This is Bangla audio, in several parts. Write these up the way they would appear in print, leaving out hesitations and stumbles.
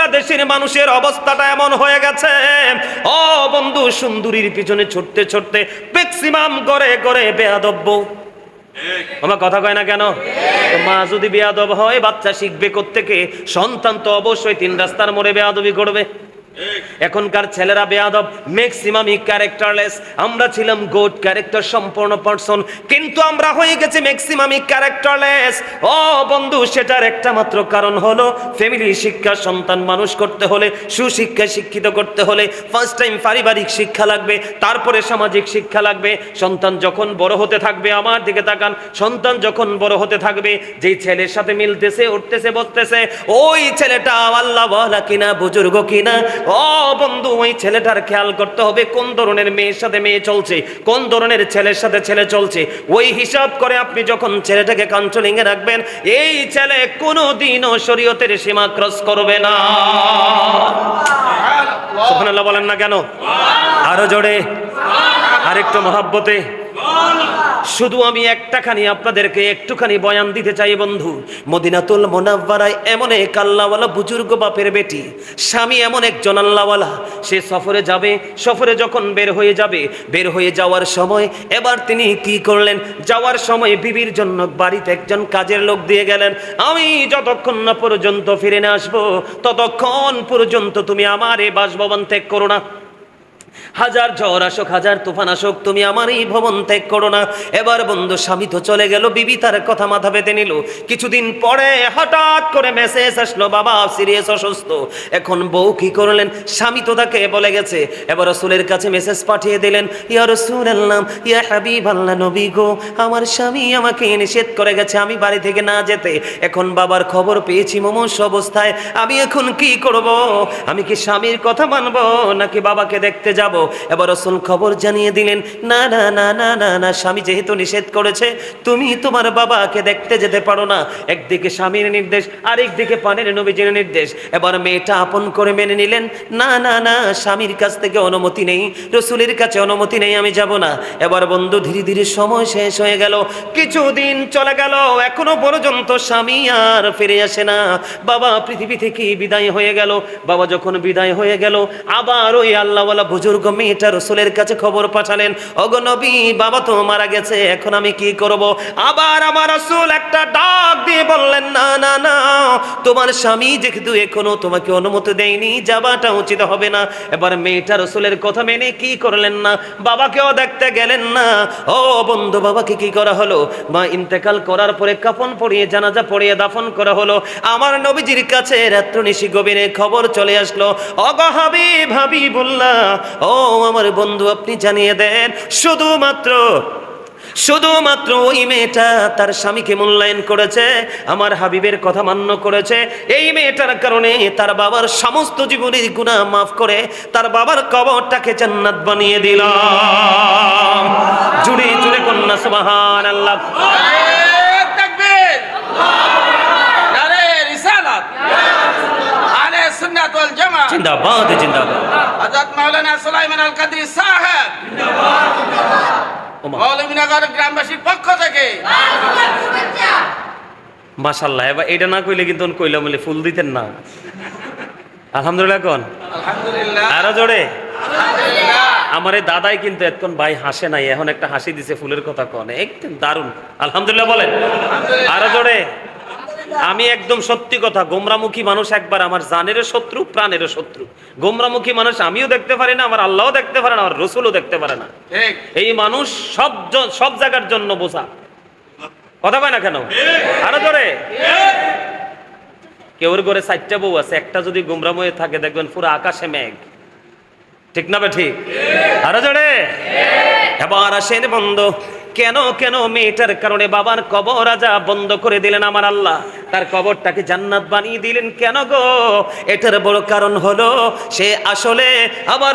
বাংলাদেশের মানুষের অবস্থাটা এমন হয়ে গেছে, ও বন্ধু, সুন্দরীর পিছনে ছুটতে ছুটতে ম্যাক্সিমাম করে করে বেয়াদব বউ। আমার কথা কয় না কেন? মা যদি বেয়াদব হয়, বাচ্চা শিখবে কোত্থেকে? সন্তান তো অবশ্যই তিন রাস্তার মোড়ে বেয়াদবি করবে। এখনকার ছেলেরা বেয়াদব, ম্যাক্সিমামই ক্যারেক্টারলেস। আমরা ছিলাম গুড ক্যারেক্টার সম্পন্ন পারসন, কিন্তু আমরা হয়ে গেছি ম্যাক্সিমামই ক্যারেক্টারলেস। ও বন্ধু, সেটার একটা মাত্র কারণ হলো ফ্যামিলি শিক্ষা। সন্তান মানুষ করতে হলে, সুশিক্ষায় শিক্ষিত করতে হলে ফার্স্ট টাইম পারিবারিক শিক্ষা লাগবে, তারপরে সামাজিক শিক্ষা লাগবে। সন্তান যখন বড় হতে থাকবে, আমার দিকে তাকান, সন্তান যখন বড় হতে থাকবে, যেই ছেলের সাথে মিলতেছে, উঠতেছে, বসতেছে, ওই ছেলেটা আল্লাহ ওয়ালা কিনা, বুজুর্গ কিনা। ও বন্ধু, ওই ছেলেটার খেয়াল করতে হবে কোন ধরনের মেয়ের সাথে মেয়ে চলছে, কোন ধরনের ছেলের সাথে ছেলে চলছে। ওই হিসাব করে আপনি যখন ছেলেটাকে কাউন্সেলিং এ রাখবেন, এই ছেলে কোনোদিনও শরীয়তের সীমা ক্রস করবে না। সুবহানাল্লাহ বলেন না কেন? আরো জোরে, আরেকটু মহাব্বতে। শুধু আমি একটাখানি আপনাদেরকে একটুখানি বয়ান দিতে চাই বন্ধু। মদিনাতুল মুনাওয়ারায় এমন এক আল্লাহওয়ালা বুজুর্গ বাপের বেটি, স্বামী এমন একজন আল্লাহওয়ালা, সে সফরে যাবে। সফরে যখন বের হয়ে যাওয়ার সময় এবার তিনি কি করলেন? যাওয়ার সময় বিবির জন্য বাড়িতে একজন কাজের লোক দিয়ে গেলেন, আমি যতক্ষণ না পর্যন্ত ফিরে না আসবো, ততক্ষণ পর্যন্ত তুমি আমার এই বাসভবন ত্যাগ করো না। হাজার ঝড় আসুক, হাজার তুফান আসুক, তুমি আমার এই ভবন ত্যাগ করো না। এবার বন্ধু, স্বামী তো চলে গেল, বিবি তার কথা মাথা পেতে নিল। কিছুদিন পরে হঠাৎ করে মেসেজ আসলো, বাবা সিরিয়াস অসুস্থ। এখন বউ কি করলেন? স্বামী তো তাকে বলে গেছে। এবার রাসূলের কাছে মেসেজ পাঠিয়ে দিলেন, ইয়া রাসূলুল্লাহ, ইয়া হাবিবাল্লাহ, নবী গো, আমার স্বামী আমাকে নিষেধ করে গেছে আমি বাড়ি থেকে না যেতে। এখন বাবার খবর পেয়েছি মুমূর্ষু অবস্থায়, আমি এখন কি করব? আমি কি স্বামীর কথা মানবো নাকি বাবাকে দেখতে যাব? এবার রাসূল খবর জানিয়ে দিলেন, না না না না না না, স্বামী যেহেতু নিষেধ করেছে, তুমি তোমার বাবাকে দেখতে যেতে পারো না। একদিকে স্বামীর নির্দেশ, আরেকদিকে পানের নবীজির নির্দেশ। এবার মেয়েটা আপন করে মেনে নিলেন, না না না, স্বামীর কাছ থেকে অনুমতি নেই, রাসূলের কাছে অনুমতি নেই, আমি যাব না। এবার বন্ধু, ধীরে ধীরে সময় শেষ হয়ে গেল, কিছুদিন চলে গেল, এখনো পর্যন্ত স্বামী আর ফিরে আসে না। বাবা পৃথিবী থেকে বিদায় হয়ে গেল। বাবা যখন বিদায় হয়ে গেল, আবার ওই আল্লাহওয়ালা বুজুর্গ মেয়েটা রাসূলের কাছে খবর পাঠালেন, ওগো নবী, বাবা তো মারা গেছে, এখন আমি কি করব? আবার আমার রাসূল একটা ডাক দিয়ে বললেন, না না না, তোমার স্বামী যেহেতু এখনো তোমাকে অনুমতি দেয়নি, যাবাটা উচিত হবে না। এবার মেয়েটা রাসূলের কথা মেনে কি করলেন না, বাবাকেও দেখতে গেলেন না। ও বন্ধু, বাবাকে কি করা হলো? মা ইন্তেকাল করার পরে কাফন পরিয়ে, জানাজা পড়িয়ে দাফন করা হলো। আমার নবীজির কাছে রাত্র নিশি গভীরে খবর চলে আসলো, ওগো হাবিব, হাবিবুল্লাহ, ও আমার বন্ধু, আপনি জানিয়ে দেন, শুধুমাত্র ওই মেয়েটা তার স্বামীকে মূল্যায়ন করেছে, আমার হাবিবের কথা মান্য করেছে। এই মেয়েটার কারণে তার বাবার সমস্ত জীবনের গুনাহ মাফ করে তার বাবার কবরটাকে জান্নাত বানিয়ে দিলাম। জুড়ে জুড়ে কন্যা সুবহানাল্লাহ। জিন্দাবাদ জিন্দাবাদ। হযরত মাওলানা সুলাইমান আল কাদরি সাহেব জিন্দাবাদ। মৌলভীনগর গ্রামবাসীর পক্ষ থেকে মাশাআল্লাহ। এবার এটা না কইলে কিন্তু কইলাম বলে ফুল দিতেন না। আলহামদুলিল্লাহ কোন? আলহামদুলিল্লাহ। আরো জোরে আলহামদুলিল্লাহ। আমার এই দাদাই কিন্তু এতক্ষণ ভাই হাসে নাই, এখন একটা হাসি দিছে ফুলের কথা কন, একদম দারুণ। আলহামদুলিল্লাহ বলেন, আরো জোরে। আমি একদম সত্যি কথা, গোমরামুখী মানুষ একবার আমার জানেরও শত্রু, প্রাণেরও শত্রু। গোমরামুখী মানুষ আমিও দেখতে পারি না, আমার আল্লাহও দেখতে পারে না, আমার রসুলও দেখতে পারে না। এই মানুষ সব জায়গার জন্য বোঝা। কথা কয় না কেন? আরো জোরে। কেউর ঘরে 4টা বউ আছে, একটা যদি গোমরাম হয়ে থাকে দেখবেন পুরো আকাশে মেঘ। ঠিক না? ঠিক। আরো জোরে। এবার আসেন বন্ধু, কেন মেয়েটার কারণে বাবার কবর আজা বন্ধ করে দিলেন আমার আল্লাহ, তার কবরটাকে জান্নাত বানিয়ে দিলেন কেন গো? এটার বড় কারণ হলো সে আসলে আমার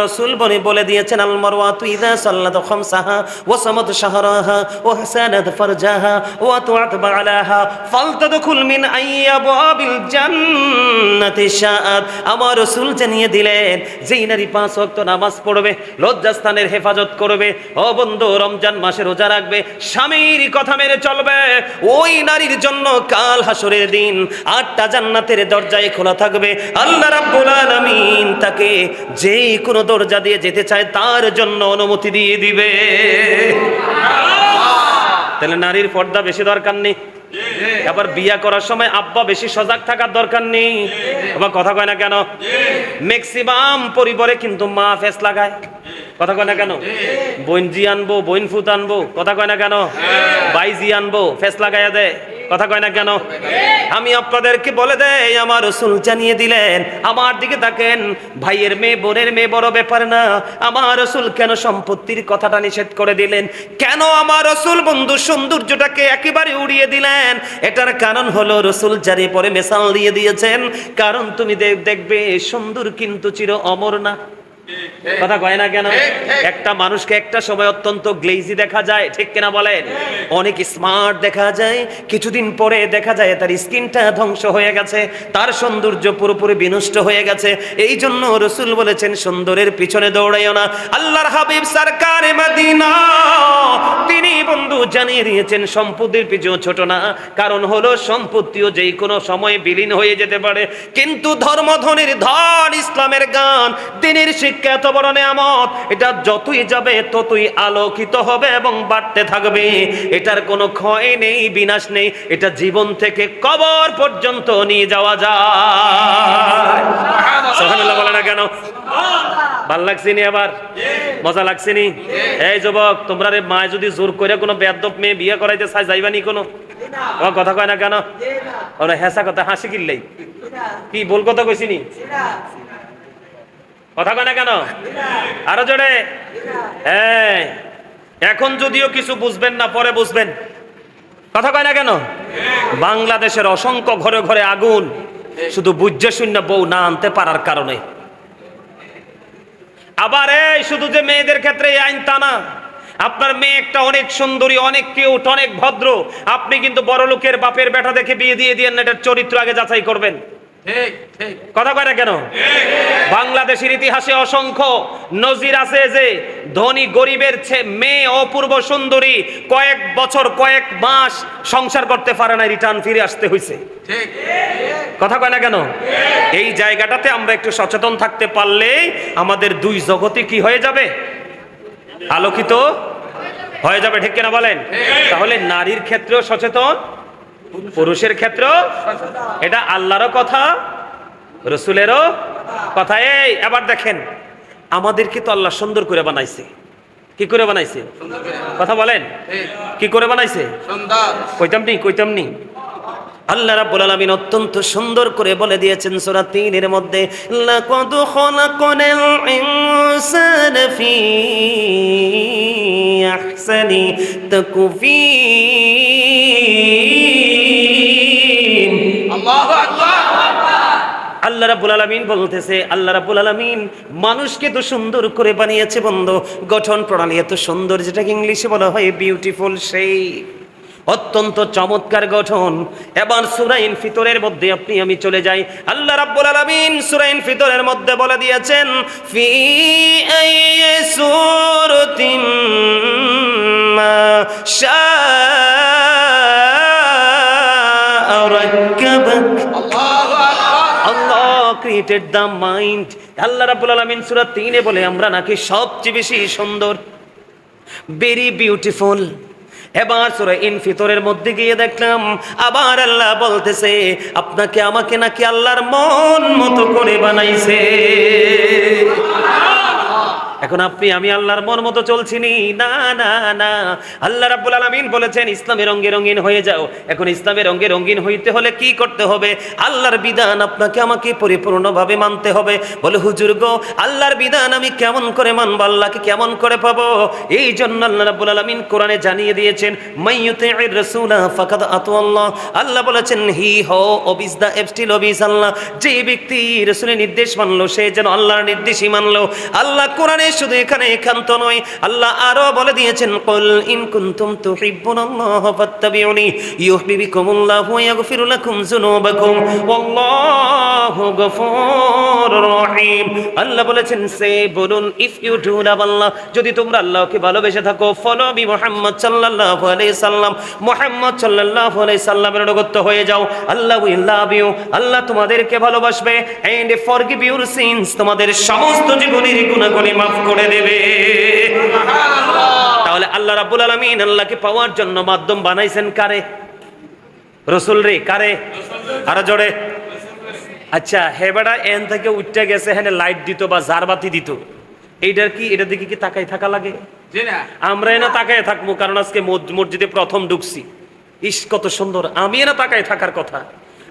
রাসূল বলে দিয়েছেন, আল মারওয়াতু ইযা সাল্লাত খামসাহা ওয়া সামাত শাহরাহা ওয়া হাসানাত ফারজাহা ওয়া তুআত বালাহা ফালতাদখুল মিন আইয়াবাবিল জান্নাহ জান্নাতি শাআত। আমার রাসূল জানিয়ে দিলেন যেই নারী 5 ওয়াক্ত নামাজ পড়বে, লজ্জাস্থানের হেফাজত করবে, ও বন্ধু রমজান মাসে রোজা রাখবে, স্বামীর কথা মেনে চলবে, ওই নারীর জন্য কাল হাসরের দিন 8টা জান্নাতের দরজায় খোলা থাকবে। আল্লাহ রাব্বুল আলামিন তাকে যেই কোনো দরজা দিয়ে যেতে চায় তার জন্য অনুমতি দিয়ে দিবে। তাহলে নারীর পর্দা বেশি দরকার নেই। আবার বিয়া করার সময় আব্বা বেশি সজাগ থাকার দরকার নেই। আবার কথা কয় না কেন? ম্যাক্সিমাম পরিবারে কিন্তু মা ফেস লাগায়, কথা কয় না কেন? বোন জি আনবো, বোন ফুত আনবো, কথা কয় না কেন? ভাই জি আনবো, ফেস লাগাইয়া দেয়, কথা কয় না কেন? আমি আপনাদেরকে বলে দেই, আমার রাসূল জানিয়ে দিলেন, আমার দিকে তাকেন, ভাইয়ের মেয়ে বোনের মেয়ে বড় ব্যাপার না। আমার রাসূল কেন সম্পত্তির কথাটা নিষেধ করে দিলেন? কেন আমার রাসূল বন্ধু সৌন্দর্যটাকে একেবারে উড়িয়ে দিলেন? এটার কারণ হলো রাসূল জারি পরে মেসাল দিয়ে দিয়েছেন, কারণ তুমি দেখবে সুন্দর কিন্তু চির অমর না, কথা কয় না কেন? একটা মানুষকে একটা সময় অত্যন্ত গ্লেজি দেখা যায়, ঠিক কিনা বলেন? অনেক স্মার্ট দেখা যায়, কিছুদিন পরে দেখা যায় তার স্কিনটা ধ্বংস হয়ে গেছে, তার সৌন্দর্য পুরোপুরি বিনষ্ট হয়ে গেছে। এই জন্য রাসূল বলেছেন সুন্দরের পিছনে দৌড়াইও না। আল্লাহর হাবিব সরকারে মদিনা তিনি বন্ধু জানিয়ে দিয়েছেন সম্পত্তির পিছনে ছোট না, কারণ হলো সম্পত্তিও যেই কোনো সময় বিলীন হয়ে যেতে পারে, কিন্তু ধর্মধনের ধন, ইসলামের গান, দিনের শিক্ষা এত বড় নেয়ামত, এটা যতই যাবে ততই আলোকিত হবে এবং বাড়তে থাকবে। এটার কোনো ক্ষয় নেই, বিনাশ নেই, এটা জীবন থেকে কবর পর্যন্ত নিয়ে যাওয়া যায়। সুবহানাল্লাহ বলে না কেন? ভাল লাগছে নি? আবার মজা লাগছে নি? এই যুবক, তোমরা রে মা যদি জোর করে কোনো বেয়াদব মেয়ে বিয়ে করাইতে চাই, যাইবানি কোনো? কথা কয় না কেন? ওরা হেসা কথা, হাসি কিল্লাই কি বল কথা কইছিনি? কথা কয় না কেন? আরো জোরে। হ্যাঁ, এখন যদিও কিছু বুঝবেন না, পরে বুঝবেন, কথা কয় না কেন? বাংলাদেশের অসংখ্য ঘরে ঘরে আগুন, শুধু বুঝে শূন্য বউ না আনতে পারার কারণে। আবার এই শুধু যে মেয়েদের ক্ষেত্রে এই আইন তা না, আপনার মেয়ে একটা অনেক সুন্দরী, অনেক কিউট, অনেক ভদ্র, আপনি কিন্তু বড় লোকের বাপের বেটা দেখে বিয়ে দিয়ে দিয়েন না, এটার চরিত্র আগে যাচাই করবেন, কথা কয় না কেন? বাংলাদেশের ইতিহাসে অসংখ্য নজির আছে যে ধনী গরিবের মেয়ে অপূর্ব সুন্দরী কয়েক বছর কয়েক মাস সংসার করতে পারে না, রিটার্ন ফিরে আসতে হয়েছে, কথা কয় না কেন? এই জায়গাটাতে আমরা একটু সচেতন থাকতে পারলে আমাদের দুই জগতে কি হয়ে যাবে? আলোকিত হয়ে যাবে, ঠিক কিনা বলেন? তাহলে নারীর ক্ষেত্রেও সচেতন, পুরুষের ক্ষেত্রেও। এটা আল্লাহরও কথা, রাসূলেরও কথা। এই এবার দেখেন, আমাদেরকে তো আল্লাহ সুন্দর করে বানাইছে। কি করে বানাইছে? কথা বলেন, কি করে বানাইছে? কইতাম নি আল্লাহ রাব্বুল আলামিন অত্যন্ত সুন্দর করে বলে দিয়েছেন সূরা 3 এর মধ্যে, লাকাদ খালাকনাল ইনসানা ফি আহসানি তাকওয়িম। আল্লাহু আকবার। আল্লাহ রাব্বুল আলামিন বলতেছে, আল্লাহ রাব্বুল আলামিন মানুষকে তো সুন্দর করে বানিয়েছে বন্ধু, গঠন প্রণালী এত সুন্দর, যেটাকে ইংলিশে বলা হয় বিউটিফুল শেপ, অত্যন্ত চমৎকার গঠন। এবার সূরা ইনফিতরের মধ্যে আপনি আমি চলে যাই, আল্লাহ রাব্বুল আলামিন সূরা ইনফিতরের মধ্যে বলে দিয়েছেন, ফি আইয়ি সূরাতিন মা শাআ রাক্কাবাক। আল্লাহু আকবার। আল্লাহ ক্রিয়েটেড দ্য মাইন্ড। আল্লাহ রাব্বুল আলামিন সূরা 3 এ বলে আমরা নাকি সবচেয়ে বেশি সুন্দর, ভেরি বিউটিফুল। এবার সূরা ইনফিতরের মধ্যে গিয়ে দেখলাম আবার আল্লাহ বলতেছে, আপনাকে আমাকে নাকি আল্লাহর মন মতো করে বানাইছে। এখন আপনি আমি আল্লাহর মন মতো চলছি নি? না না না, আল্লাহ রাব্বুল আলামিন বলেছেন ইসলামের রঙে রঙিন হয়ে যাও। এখন ইসলামের রঙে রঙিন হইতে হলে কি করতে হবে? আল্লাহর বিধান আপনাকে আমাকে পরিপূর্ণভাবে মানতে হবে। বলে হুজুর গো, আল্লাহর বিধান আমি কেমন করে মানব, আল্লাহকে কেমন করে পাবো? এই জন্য আল্লাহ রাব্বুল আলামিন কোরআনে জানিয়ে দিয়েছেন, মাইয়ুতি'ir রাসূলা ফাকাদ আতাল্লাহ। আল্লাহ বলেছেন হি হো ওবিস দা এবস্টিল ওবিস আল্লাহ। যে ব্যক্তি রাসূলের নির্দেশ মানলো সে যেন আল্লাহর নির্দেশই মানলো। আল্লাহ কোরআনে শুধু এখানে একান্ত নয়, আল্লাহ আরো বলে দিয়েছেন, কুল ইন কুনতুম তুহিব্বুনাল্লাহ ফাত্তাবিউনি ইউহিব্বুকুমুল্লাহু ওয়া ইয়াগফির লাকুম যুনুবাকুম ওয়াল্লাহু আল্লাহু গফুরুর রহিম। আল্লাহ বলেছেন সে বলুন, ইফ ইউ ডু লাভ আল্লাহ, যদি তোমরা আল্লাহকে ভালোবেসে থাকো, ফলো মি মুহাম্মদ সাল্লাল্লাহু আলাইহি সাল্লাম, মুহাম্মদ সাল্লাল্লাহু আলাইহি সাল্লামের অনুগত হয়ে যাও, আল্লাহ উইল লাভ ইউ, আল্লাহ তোমাদেরকে ভালোবাসবে, এন্ড ফরগিভ ইউর সিনস, তোমাদের সমস্ত জীবনের গুনাহগুলি মাফ করে দেবে। তাহলে আল্লাহ রাব্বুল আলামিন আল্লাহকে পাওয়ার জন্য মাধ্যম বানাইছেন কারে? রসুল রে। কারে? আরো জোরে। আচ্ছা হে বেটা এন থেকে উঠতে গেছে, হ্যাঁ লাইট দিত বা জারবাতি দিত, এইটার কি, এটা দিকে কি তাকাই থাকা লাগে? জি না। আমরা এনা তাকায় থাকবো কারণ আজকে মসজিদে প্রথম ঢুকছি, ইস কত সুন্দর, আমি এনা তাকায় থাকার কথা,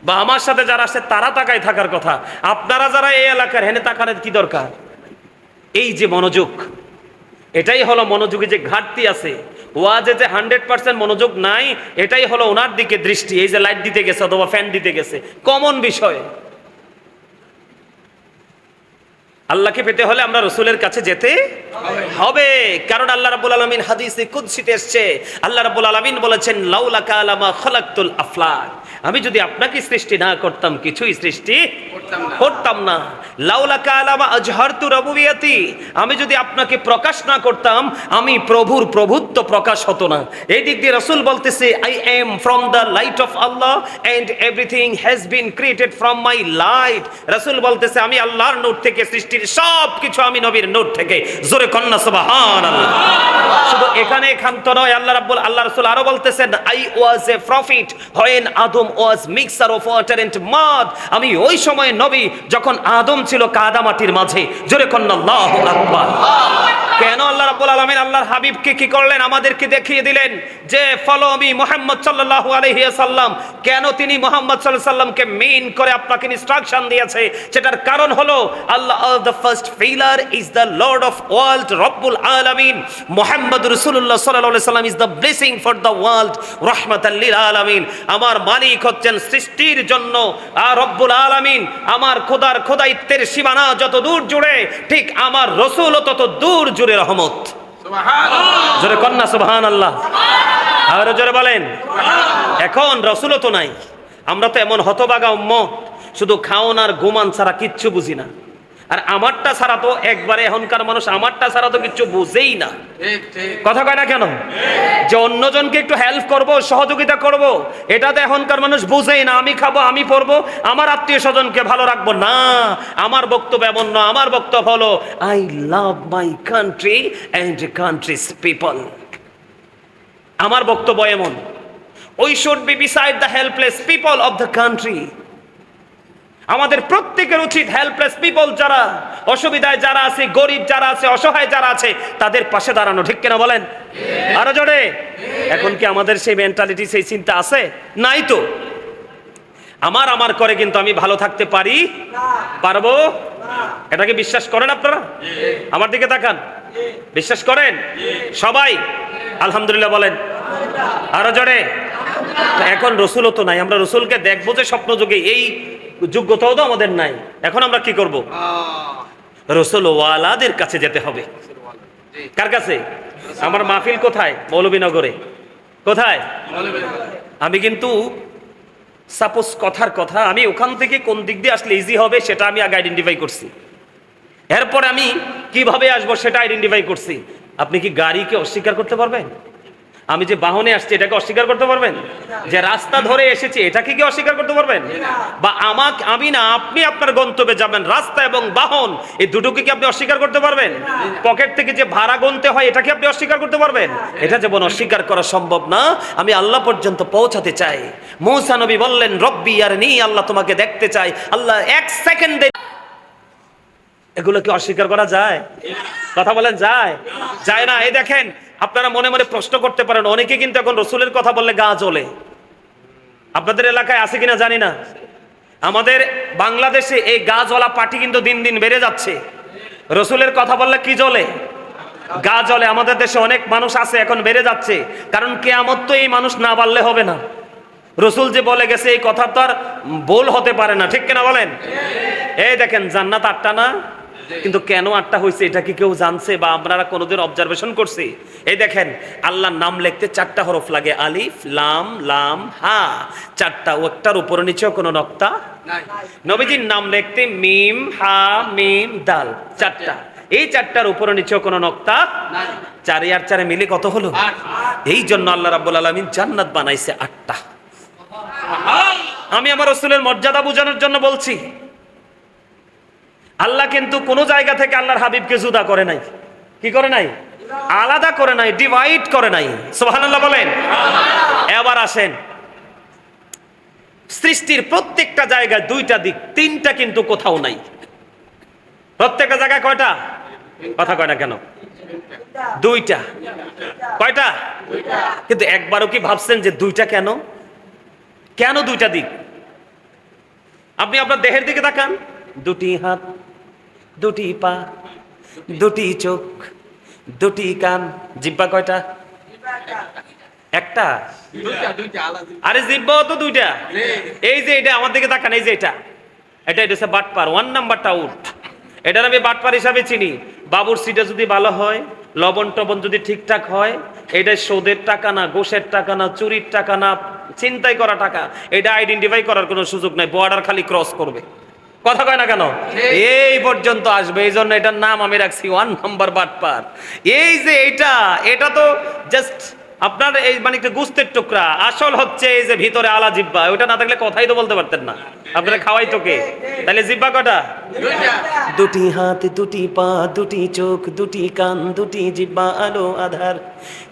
বা আমার সাথে যারা আসে তারা তাকায় থাকার কথা। আপনারা যারা এই এলাকার, হেনে তাকানোর কি দরকার? এই যে মনোযোগ, এটাই হলো মনোযোগী যে ঘাটতি আছে। ওয়াজে যে 100% মনোযোগ নাই, এটাই হলো ওনার দিকে দৃষ্টি। এই যে লাইট দিতে গেছে অথবা ফ্যান দিতে গেছে, কমন বিষয়। আল্লাহকে পেতে হলে আমরা রসুলের কাছে যেতে হবে, কারণ আল্লাহ রাব্বুল আলামিন হাদিসে কুদসিতে এসেছে, আল্লাহ রাব্বুল আলামিন বলেছেন লাউলাকা লামা খালাকতুল আফলাক, আমি যদি আপনাকে সৃষ্টি না করতাম কিছুই সৃষ্টি করতাম না। লাউলাকা লামা আজহারতু রুবুবিয়াতি, আমি যদি আপনাকে প্রকাশ না করতাম, আমি প্রভুর প্রভুত্ব প্রকাশ হতো না। এই দিক দিয়ে রাসূল বলতেছে I am from the light of Allah and everything has been created from my light. রাসূল বলতেছে আমি আল্লাহর নূর থেকে, সৃষ্টির সব কিছু আমি নবীর নূর থেকে। জোরে কন্না সুবহানাল্লাহ। শুধু এখানে ক্ষান্ত নয়, আল্লাহ রাসূল আরো বলতেছেন I was a prophet when Adam was mixture of water and mud, আমি ওই সময় নবী যখন আদম ছিল কাদা মাটির মাঝে। জোরে কন্না আল্লাহু আকবার। কেন আল্লাহ রাব্বুল আলামিন আল্লাহর হাবিবকে কি করলেন? আমাদেরকে দেখিয়ে দিলেন যে ফলো মি মুহাম্মদ সাল্লাল্লাহু আলাইহি ওয়াসাল্লাম। কেন তিনি মুহাম্মদ সাল্লাল্লাহু আলাইহি ওয়াসাল্লামকে মেইন করে আপনাকে ইনস্ট্রাকশন দিয়েছে? সেটার কারণ হলো Allah the first pillar is the lord of world রব্বুল আলামিন। মুহাম্মদ রাসূলুল্লাহ সাল্লাল্লাহু আলাইহি ওয়াসাল্লাম is the blessing for the world রাহমাতাল লিল আলামিন। আমার মালিক হচ্ছেন সৃষ্টির জন্য আর রব্বুল আলামিন। আমার খোদাইত্বের সীমানা যত দূর জুড়ে, ঠিক আমার রাসূলও তত দূর জুড়ে রহমত। সুবহানাল্লাহ। জোরে কন্না সুবহানাল্লাহ। আর জোরে বলেন। এখন রাসূলও তো নাই, আমরা তো এমন হতভাগা উম্মত, শুধু খাওন আর ঘুমান ছাড়া কিচ্ছু বুঝি না। আর আমারটা ছাড়া তো একবারে, এখনকার মানুষ আমারটা ছাড়া তো কিচ্ছু বুঝেই না। কথা কয় না কেন? যে অন্যজনকে একটু হেল্প করব, সহযোগিতা করব, এটা তো এখনকার মানুষ বুঝেই না। আমি খাবো, আমি পরবো, আমার আত্মীয় স্বজনকে ভালো রাখবো না। আমার বক্তব্য এমন না, আমার বক্তব্য হলো I love my country and country's people. আমার বক্তব্য এমন, we should be beside the helpless people of the country. আমাদের প্রত্যেকের উচিত হেল্পলেস পিপল, যারা অসুবিধায় যারা আছে, গরিব যারা আছে, অসহায় যারা আছে, তাদের পাশে দাঁড়ানো। ঠিক কিনা বলেন? আরো জোরে। এখন কি আমাদের সেই মেন্টালিটি, সেই চিন্তা আছে? নাই তো। আমার করে কিন্তু আমি ভালো থাকতে পারবো? এটাকে বিশ্বাস করেন আপনারা? আমার দিকে তাকান, বিশ্বাস করেন সবাই? আলহামদুলিল্লাহ বলেন। আরো জোরে। এখন রসুলও তো নাই, আমরা রসুলকে দেখবো যে স্বপ্ন যুগে, এই যোগ্যতাও তো আমাদের নাই। এখন আমরা কি করব? রসুল ওয়ালাদের কাছে যেতে হবে। কার কাছে? আমার মাহফিল কোথায়? মৌলভীনগরে। কোথায়? আমি কিন্তু সাপোজ কথার কথা, আমি ওখান থেকে কোন দিক দিয়ে আসলে ইজি হবে সেটা আমি আগে আইডেন্টিফাই করছি। এরপরে আমি কিভাবে আসবো সেটা আইডেন্টিফাই করছি। আপনি কি গাড়িকে অস্বীকার করতে পারবেন? আমি যে বাহনে আসছি এটাকে অস্বীকার করতে পারবেন? যে রাস্তা ধরে এসেছি এটাকে কি অস্বীকার করতে পারবেন? বা আমি না, আপনি আপনার গন্তব্যে যাবেন, রাস্তা এবং বাহন এই দুটোকে কি আপনি অস্বীকার করতে পারবেন? পকেট থেকে যে ভাড়া গুনতে হয় এটাকে আপনি অস্বীকার করতে পারবেন? এটা যেমন অস্বীকার করা সম্ভব না, আমি আল্লাহ পর্যন্ত পৌঁছাতে চাই। মূসা নবী বললেন রব্বি আরনি, আল্লাহ তোমাকে দেখতে চাই। আল্লাহ 1 সেকেন্ডে, এগুলো কি অস্বীকার করা যায়? কথা বলেন, যায়? যায় না। এই দেখেন, আপনারা মনে মনে প্রশ্ন করতে পারেন, অনেকে কিন্তু এখন রসুলের কথা বললে গা জ্বলে। আপনাদের এলাকায় আছে কিনা জানি না, আমাদের বাংলাদেশে এই গা জ্বলা পার্টি কিন্তু দিন দিন বেড়ে যাচ্ছে। রসুলের কথা বললে কি জ্বলে? গা জ্বলে। আমাদের দেশে অনেক মানুষ আছে, এখন বেড়ে যাচ্ছে। কারণ কিয়ামত তো এই মানুষ না বাড়লে হবে না। রসুল যে বলে গেছে এই কথা তো আর ভুল হতে পারে না। ঠিক কিনা বলেন? এই দেখেন, জান্নাত 8টা না, কিন্তু কেন 8টা হয়েছে এটা কি কেউ জানছে বা আপনারা কোনোদিন অবজারভেশন করছি? এই দেখেন, আল্লাহর নাম লিখতে 4টা হরফ লাগে, আলিফ লাম লাম হা, 4টা। একটার উপরে নিচেও কোনো নক্তা নাই নবীজির নাম লিখতে মিম হা মিম দাল চারটা, এই চারটার উপরে নিচে কোনো নক্তা নাই চারে আর চারে মিলে কত হলো? আট। এই জন্য আল্লাহ রাব্বুল আলামিন জান্নাত বানাইছে 8টা। আমি আমার রাসূলের মর্যাদা বোঝানোর জন্য বলছি। আল্লাহ কিন্তু কোন জায়গা থেকে আল্লাহর হাবিবকে জুদা করে নাই। কি করে নাই? আলাদা করে নাই, ডিভাইড করে নাই। সুবহানাল্লাহ বলেন। এবার আসেন, সৃষ্টির প্রত্যেকটা জায়গায় 2টা দিক, 3টা কিন্তু কোথাও নাই। প্রত্যেকটা জায়গায় কয়টা? কথা কয় না কেন? 2টা। কয়টা? কিন্তু একবারও কি ভাবছেন যে 2টা কেন? কেন 2টা দিক? আপনি আপনার দেহের দিকে তাকান, 2টি হাত, 2টি পা, 2টি চোখ, 2টি কান, জিহ্বা কয়টা? একটা। দুইটা আলাদা আরে জিহ্বাও তো 2টা। জি। এই যে এটা আমার দিকে তাকান, এই যে এটা হচ্ছে বাটপার, 1 নাম্বারটা আউট। এটার আমি বাটপার হিসাবে চিনি। বাবুর সিটা যদি ভালো হয়, লবণ টবণ যদি ঠিকঠাক হয়, এটা সুদের টাকা না, ঘোষের টাকা না, চুরির টাকা না, চিন্তাই করা টাকা, এটা আইডেন্টিফাই করার কোনো সুযোগ নাই। বর্ডার খালি ক্রস করবে। কথা কয় না কেন? এই পর্যন্ত আসবে। এই জন্য এটার নাম আমি রাখছি 1 নাম্বার বাটপার। এই যে এটা তো জাস্ট আপনার এই মানে একটা গোস্তের টুকরা। আসল হচ্ছে এই যে ভিতরে আলা জিহ্বা, ওটা না থাকলে কথাই তো বলতে পারতেন না। আপনারা খাওয়াই তোকে, তাহলে জিহ্বা কটা? দুইটা 2টি হাত, 2টি পা, 2টি চোখ, 2টি কান, 2টি জিহ্বা, আলো আধার,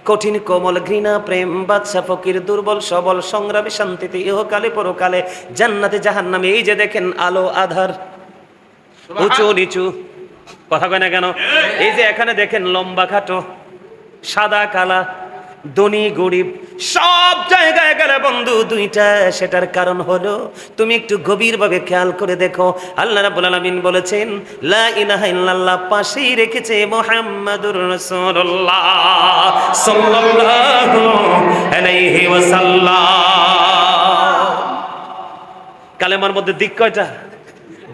কঠিন কোমল ঘৃণা প্রেম, বাদশা ফকির, দুর্বল সবল, সংগ্রামী শান্তিতে, ইহকালে পরকালে, জান্নাতে জাহান্নামে। এই যে দেখেন আলো আধার, উঁচু নিচু, কথা কয় না কেন? এই যে এখানে দেখেন লম্বা খাটো, সাদা কালা, ধনী গরিব, সব জায়গায় গেলে বন্ধু 2টা। সেটার কারণ হলো তুমি একটু গভীরভাবে খেয়াল করে দেখো। আল্লাহ রাব্বুল আলামিন বলেছেন লা ইলাহা ইল্লাল্লাহ, পাশেই রেখেছে মুহাম্মাদুর রাসূলুল্লাহ সাল্লাল্লাহু আলাইহি ওয়াসাল্লাম। কালেমার মধ্যে দিক কয়টা?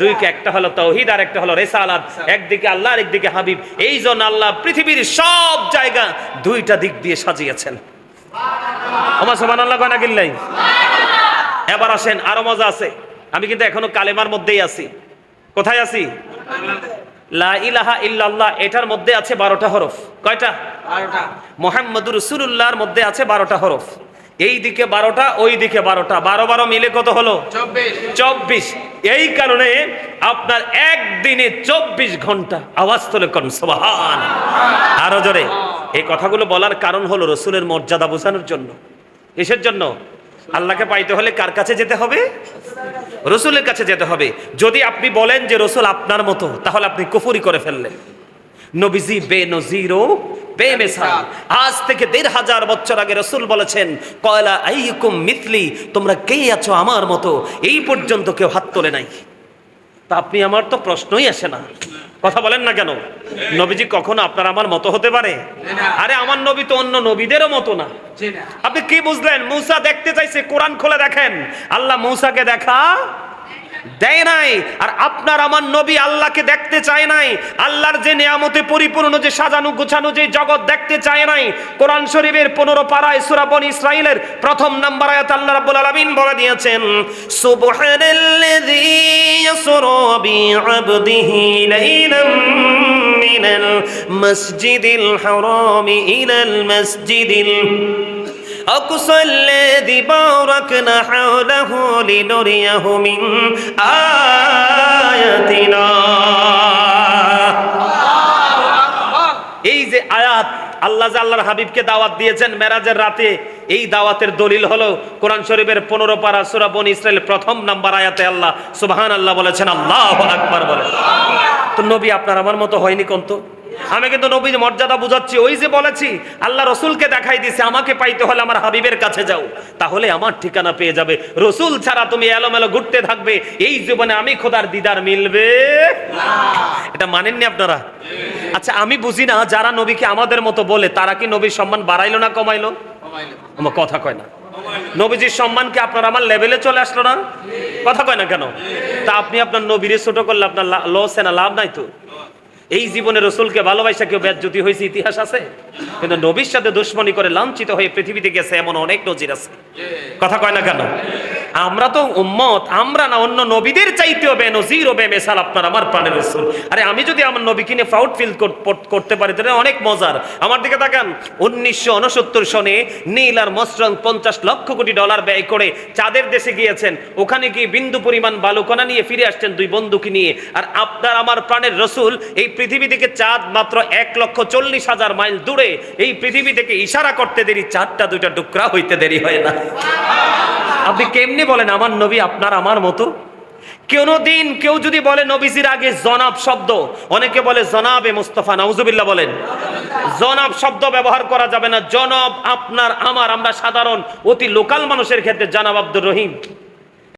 2কে। একটা হলো তাওহীদ আর একটা হলো রিসালাত। একদিকে আল্লাহ আর একদিকে হাবিব। এই জন্য আল্লাহ পৃথিবীর সব জায়গা 2টা দিক দিয়ে সাজিয়েছেন। ওমা সুবহানাল্লাহ কয় না কিল্লাই? এবার আসেন, আরো মজা আছে। আমি কিন্তু এখনো কালেমার মধ্যেই আছি। কোথায় আছি? লা ইলাহা ইল্লাল্লাহ, এটার মধ্যে আছে 12টা হরফ। কয়টা? 12টা মুহাম্মাদুর রাসূলুল্লাহর মধ্যে আছে 12টা হরফ। এই দিকে 12টা, ওই দিকে 12টা, 12 মিলে কত হলো? 24। এই কারণে আপনার একদিনে 24 ঘন্টা। আওয়াজ তোলে কোন সুবহান। আরো জোরে। এই কথাগুলো বলার কারণ হলো রসুলের মর্যাদা বোঝানোর জন্য। কিসের জন্য? আল্লাহকে পাইতে হলে কার কাছে যেতে হবে? রসুলের কাছে যেতে হবে। যদি আপনি বলেন যে রসুল আপনার মতো, তাহলে আপনি কুফরি করে ফেললেন। নবীজি বেনজির ও বেমিসাল। আজ থেকে 1500 বছর আগে রসুল বলেছেন কয়লা আইয়ুকুম মিথলি, তোমরা কে আছো আমার মতো? এই পর্যন্ত কেউ হাত তোলে নাই। তা আপনি আমার তো প্রশ্নই আসে না। কথা বলেন না কেন? নবীজি কখনো আপনার আমার মতো হতে পারে? আরে আমার নবী তো অন্য নবীদেরও মতো না। আপনি কি বুঝলেন? মূসা দেখতে চাইছে, কোরআন খুলে দেখেন, আল্লাহ মূসাকে দেখা দেয় নাই। আর আপনার আমার নবী আল্লাহকে দেখতে চায় নাই। আল্লাহর যে নিয়ামতে পরিপূর্ণ, যে সাজানো গোছানো যে জগৎ দেখতে চায় নাই। কোরআন শরীফের 15 পারায় সূরা বনী ইসরাঈলের 1 নম্বর আয়াত আল্লাহ রাব্বুল আলামিন বলে দিয়েছেন সুবহানাল্লাযী ইয়াসরা বি'আবদিহি লাইলাম মিনাল মাসজিদিল হারামি ইলাল মাসজিদিল أقصى الذي باركنا حوله لنريه من آياتنا। এই যে আয়াত, আল্লাহ যে আল্লাহর হাবিবকে দাওয়াত দিয়েছেন মেরাজের রাতে, এই দাওয়াতের দলিল হলো কোরআন শরীফের 15 পারা সূরা বনী ইসরাঈল 1 নম্বর আয়াতে আল্লাহ সুবহানাল্লাহ বলেছেন, আল্লাহু আকবার বলেন। তো নবী আপনার আমার মতো হয়নি কোন? তো আমি কিন্তু নবীর মর্যাদা বুঝাচ্ছি। ওই যে বলেছি আল্লাহ রসুলকে দেখাই দিছে, আমাকে পাইতে হলে আমার হাবিবের কাছে যাও, তাহলে আমার ঠিকানা পেয়ে যাবে। রসুল ছাড়া তুমি এলোমেলো ঘুরতে থাকবে, এই জীবনে আমি খোদার দিদার মিলবে না। এটা মানেননি আপনারা? আচ্ছা আমি বুঝি না, যারা নবীকে আমাদের মতো বলে তারা কি নবীর সম্মান বাড়াইলো না কমাইলো? আমার কথা কয় না। নবীজির সম্মান কি আপনার আমার লেভেলে চলে আসলো না? কথা কয় না কেন? তা আপনি আপনার নবীরে ছোট করলে আপনার লস না লাভ নাই তো? এই জীবনে রসুলকে ভালোবাসা কেউ বেজ্জতি হয়েছে ইতিহাস আছে? কিন্তু নবীর সাথে দুশ্মনী করে লাঞ্ছিত হয়ে পৃথিবীতে গেছে এমন অনেক নজির আছে। কথা কয় না কেন? আমরা তো উম্মত, আমরা না অন্য নবীদের চাইতেও বেনজির ও বেমিসাল আপনার আমার প্রাণের রাসূল। আরে আমি যদি আমার নবীকে নিয়ে প্রাউড ফিল করতে পারি তাহলে অনেক মজার। আমার দিকে তাকান, 1969 সনে নীল আর মসরং 50 লক্ষ কোটি ডলার ব্যয় করে চাঁদের দেশে গিয়েছেন, ওখানে গিয়ে বিন্দু পরিমাণ বালুকণা নিয়ে ফিরে আসছেন 2 বন্ধুকে নিয়ে। আর আপনার আমার প্রাণের রাসূল এই পৃথিবী থেকে চাঁদ মাত্র 1,40,000 মাইল দূরে, এই পৃথিবী থেকে ইশারা করতে দেরি চাঁদটা 2টা টুকরা হইতে দেরি হয় না। আপনি কেমনে বলেন আমার নবী আপনার আমার মতো? কোনদিন কেউ যদি বলে নবীজির আগে জনাব শব্দ, অনেকে বলে জনাবে মুস্তাফা, নাউজুবিল্লাহ বলেন, জনাব শব্দ ব্যবহার করা যাবে না। জনাব আপনার আমার, আমরা সাধারণ অতি লোকাল মানুষের ক্ষেত্রে জনাব আব্দুর রহিম,